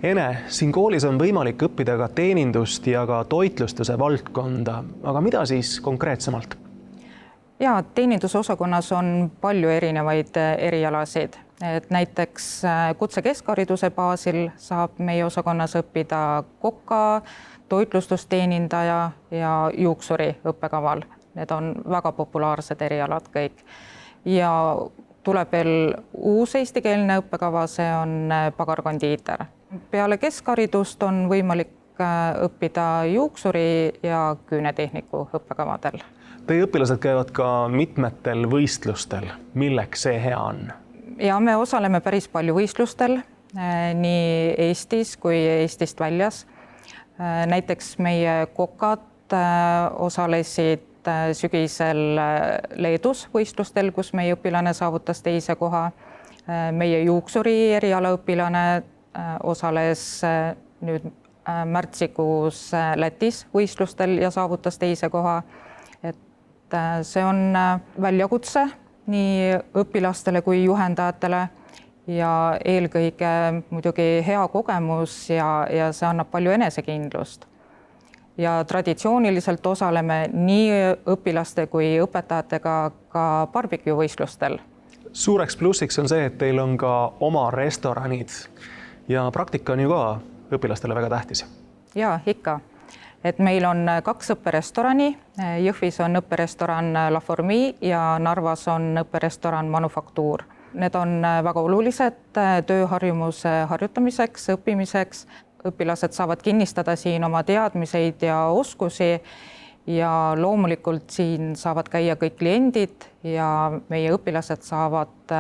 Ene, siin koolis on võimalik õppida ka teenindust ja ka toitlustuse valdkonda, aga mida siis konkreetsemalt? Ja teenindusosakonnas on palju erinevaid erialasid, et näiteks kutsekeskhariduse baasil saab meie osakonnas õppida koka, toitlustusteenindaja ja juuksuri õppekaval. Need on väga populaarsed erialad kõik. Ja tuleb veel uus eestikeelne õppekava, see on pagarkondiiter. Peale keskharidust on võimalik õppida juuksuri ja küünetehniku õppekavadel. Teie õpilased käivad ka mitmetel võistlustel. Milleks see hea on? Ja me osaleme päris palju võistlustel, nii Eestis kui Eestist väljas. Näiteks meie kokad osalesid sügisel Leedus võistlustel, kus meie õpilane saavutas teise koha. Meie juuksuri erialaõpilane osales nüüd märtsikuus Lätis võistlustel ja saavutas teise koha. Et see on väljakutse nii õpilastele kui juhendajatele ja eelkõige muidugi hea kogemus ja see annab palju enesekindlust. Ja traditsiooniliselt osaleme nii õpilaste kui õpetajatega ka barbecue võistlustel. Suureks plussiks on see, et teil on ka oma restoranid ja praktika on ju ka õpilastele väga tähtis. Ja ikka. Et meil on 2 õpperestorani. Jõhvis on õpperestoran La Formi ja Narvas on õpperestoran Manufaktuur. Need on väga olulised tööharjumuse harjutamiseks, õppimiseks. Õpilased saavad kinnistada siin oma teadmiseid ja oskusi ja loomulikult siin saavad käia kõik kliendid ja meie õpilased saavad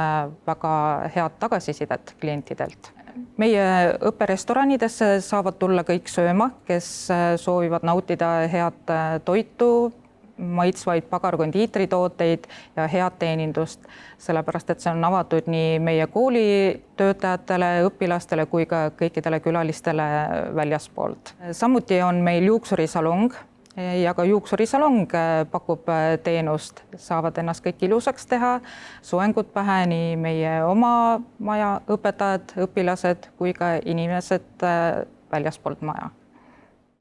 väga head tagasisidet klientidelt. Meie õpperestoranidesse saavad tulla kõik sööma, kes soovivad nautida head toitu, maitsvaid pagarkondiitritooteid ja head teenindust, sellepärast et see on avatud nii meie kooli töötajatele, õpilastele kui ka kõikidele külalistele väljaspoolt. Samuti on meil juuksurisalong ja ka juuksurisalong pakub teenust, saavad ennast kõik ilusaks teha, soengud pähe nii meie oma maja õpetajad, õpilased kui ka inimesed väljaspoolt maja.